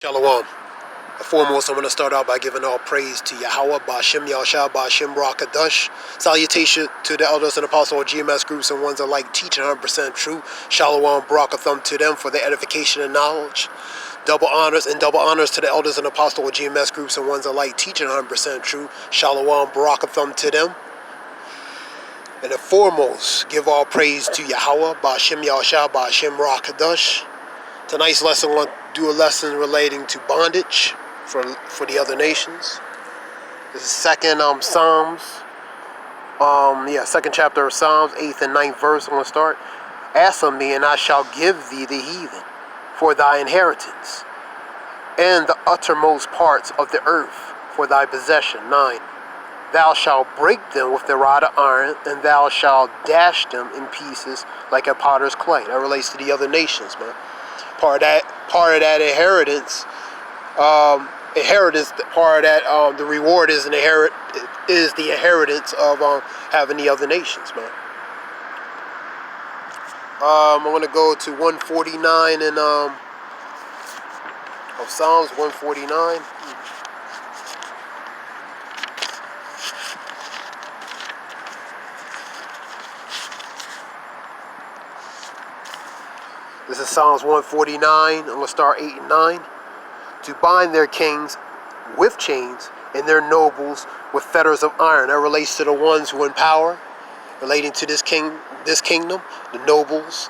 Shalom. Foremost, I'm going to start out by giving all praise to Yahweh, Ba'ashem Yahshua, Ba'ashem Kadosh. Salutation to the elders and apostles, GMS groups, and ones alike teaching 100% true. Shalom, Barakatham to them for their edification and knowledge. Double honors to the elders and apostles, GMS groups, and ones alike teaching 100% true. Shalom, Barakatham to them. And foremost, give all praise to Yahweh, Ba'ashem Yahshua, Ba'ashem Kadosh. Tonight's lesson, we'll do a lesson relating to bondage for the other nations. This is second Psalms. Second chapter of Psalms, 8th and 9th verse. I'm going to start. Ask of me, and I shall give thee the heathen for thy inheritance, and the uttermost parts of the earth for thy possession. 9. Thou shalt break them with the rod of iron, and thou shalt dash them in pieces like a potter's clay. That relates to the other nations, man. Part of that inheritance. Part of that the reward is the inheritance of having the other nations, man. I'm going to go to 149 and of Psalms 149. This is Psalms 149. I'm going to start 8 and 9. To bind their kings with chains and their nobles with fetters of iron. That relates to the ones who in power, relating to this kingdom, the nobles,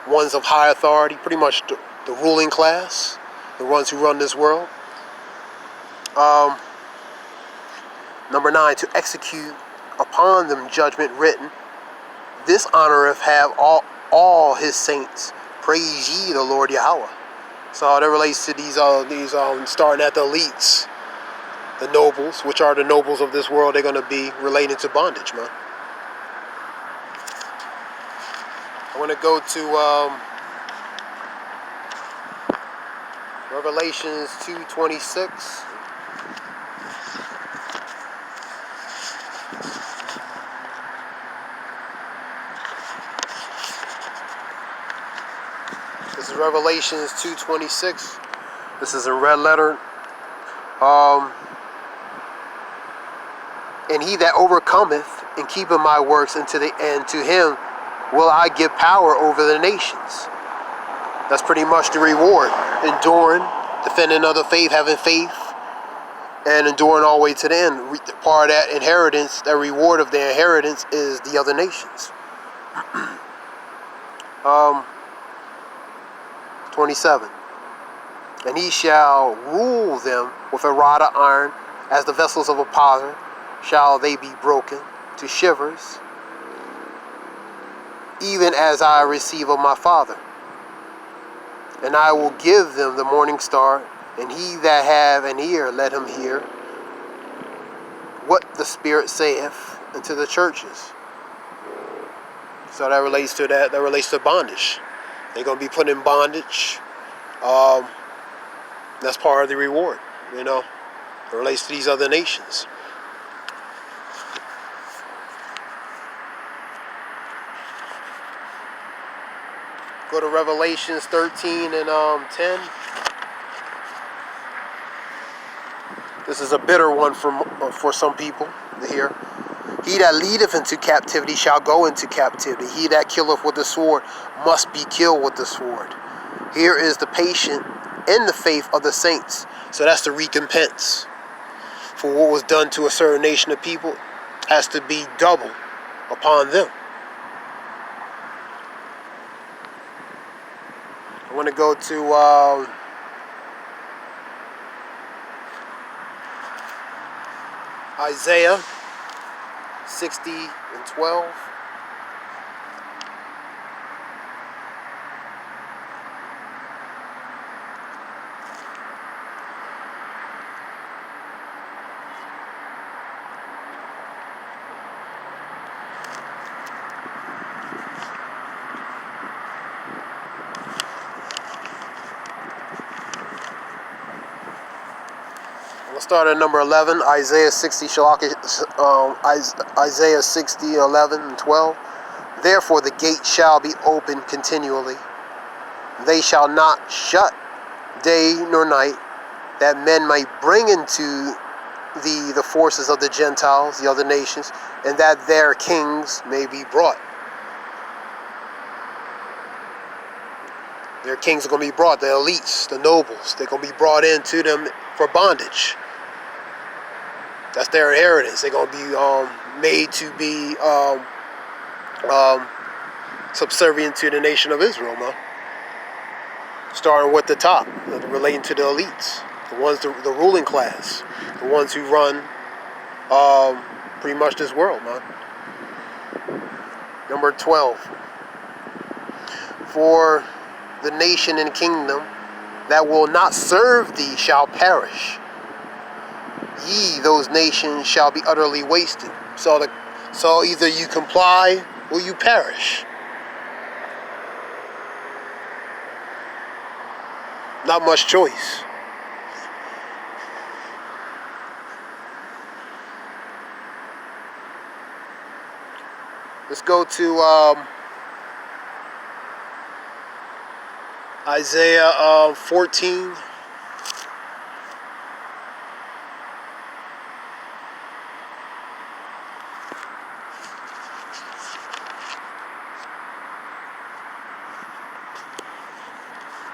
ones of high authority, pretty much the ruling class, the ones who run this world. Number 9, to execute upon them judgment written. This honoreth have all his saints. Praise ye the Lord Yahweh. So that relates to these starting at the elites, the nobles, which are the nobles of this world. They're going to be related to bondage, man. I want to go to Revelations 2:26. This is Revelations 2:26. This is in red letter. And he that overcometh and keepeth my works unto the end, to him will I give power over the nations. That's pretty much the reward. Enduring, defending of the faith, having faith, and enduring all the way to the end. Part of that inheritance, that reward of the inheritance, is the other nations. 27. And he shall rule them with a rod of iron, as the vessels of a potter shall they be broken to shivers, even as I receive of my Father. And I will give them the morning star, and he that have an ear, let him hear what the Spirit saith unto the churches. So that relates to that relates to bondage. They're going to be put in bondage. That's part of the reward, you know. It relates to these other nations. Go to Revelations 13 and 10. This is a bitter one for some people to hear. He that leadeth into captivity shall go into captivity. He that killeth with the sword must be killed with the sword. Here is the patient and the faith of the saints. So that's the recompense for what was done to a certain nation of people. Has to be double upon them. I want to go to Isaiah 60 and 12. We'll start at number 11, Isaiah 60, Isaiah 60, 11 and 12. Therefore the gate shall be open continually. They shall not shut day nor night. that men might bring into the forces of the Gentiles, the other nations, and that their kings may be brought. Their kings are going to be brought, the elites, the nobles. They're going to be brought into them for bondage. That's their inheritance. They're going to be made to be subservient to the nation of Israel, man. Starting with the top, relating to the elites, the ruling class, the ones who run pretty much this world, man. Number 12. For the nation and kingdom that will not serve thee shall perish. Ye, those nations, shall be utterly wasted. So either you comply or you perish. Not much choice. Let's go to Isaiah 14.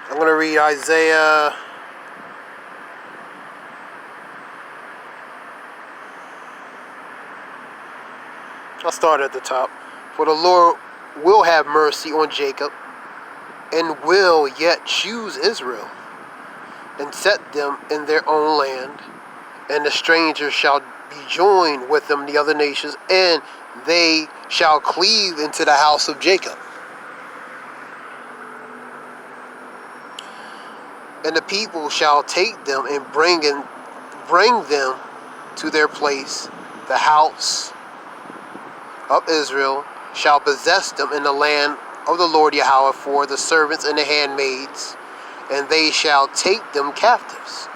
I'm going to read Isaiah 14. I'll start at the top. For the Lord will have mercy on Jacob, and will yet choose Israel, and set them in their own land. And the strangers shall be joined with them, the other nations, and they shall cleave into the house of Jacob. And the people shall take them and bring them to their place. The house of Israel shall possess them in the land of the Lord Yahweh for the servants and the handmaids, and they shall take them captives,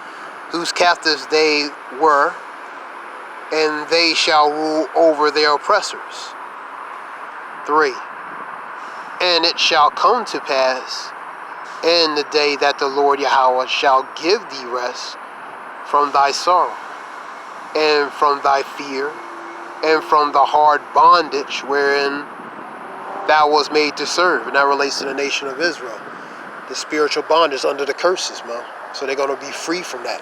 whose captives they were, and they shall rule over their oppressors. 3. And it shall come to pass in the day that the Lord Yahweh shall give thee rest from thy sorrow, and from thy fear, and from the hard bondage wherein thou was made to serve. And that relates to the nation of Israel. The spiritual bondage under the curses, man. So they're going to be free from that.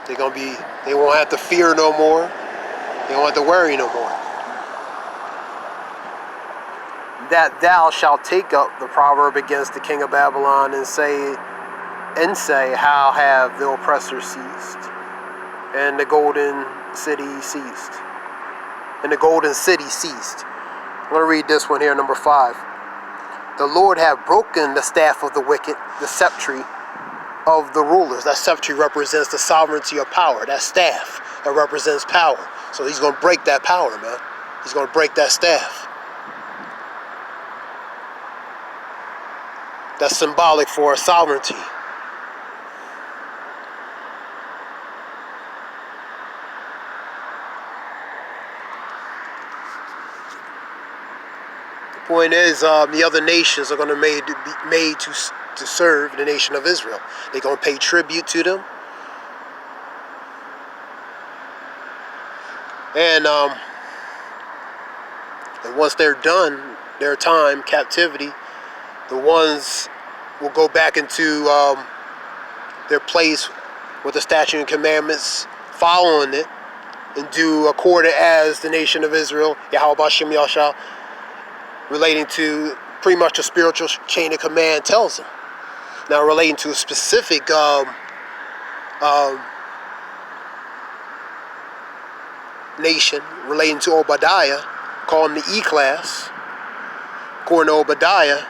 They won't have to fear no more. They won't have to worry no more. That thou shalt take up the proverb against the king of Babylon and say, how have the oppressors ceased, and the golden city ceased. And the golden city ceased. I'm going to read this one here, number 5. The Lord hath broken the staff of the wicked, the sceptre of the rulers. That sceptre represents the sovereignty of power. That staff, that represents power. So he's going to break that power, man. He's going to break that staff. That's symbolic for sovereignty. The point is, the other nations are going to be made to serve the nation of Israel. They're going to pay tribute to them. And once they're done their time, captivity, the ones will go back into their place with the statute and commandments, following it, and do according as the nation of Israel, Yahweh B'Shem Yashah, relating to pretty much the spiritual chain of command tells them. Now, relating to a specific nation, relating to Obadiah, called him the E-class. According to Obadiah,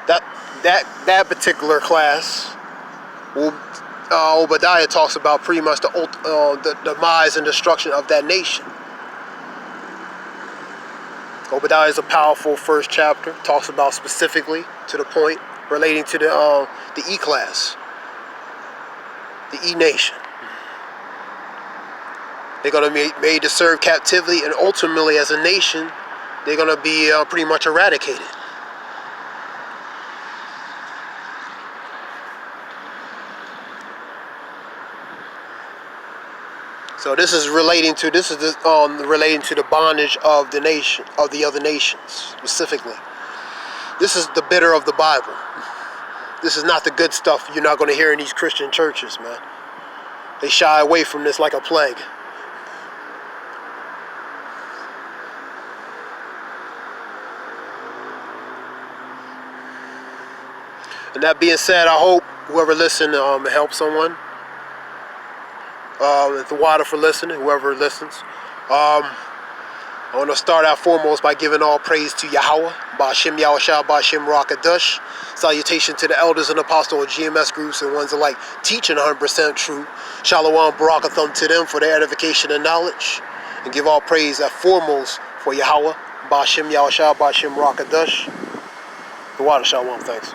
that particular class, Obadiah talks about pretty much the demise and destruction of that nation. Obadiah is a powerful first chapter. Talks about specifically, to the point, relating to the E-class, the E-nation. They're going to be made to serve captivity, and ultimately, as a nation, they're going to be pretty much eradicated. So this is relating to relating to the bondage of the nation, of the other nations specifically. This is the bitter of the Bible. This is not the good stuff you're not going to hear in these Christian churches, man. They shy away from this like a plague. And that being said, I hope whoever listened helped someone. It's the water for listening, whoever listens. I want to start out foremost by giving all praise to Yahweh, Ba'ashem Yahushua, Ba'ashem Rakadush. Salutation to the elders and apostles of GMS groups and ones alike teaching 100% true. Shalom, barakathum to them for their edification and knowledge. And give all praise at foremost for Yahweh, Ba'ashem Yahushua, Ba'ashem Rakadush. The water, shalom, thanks.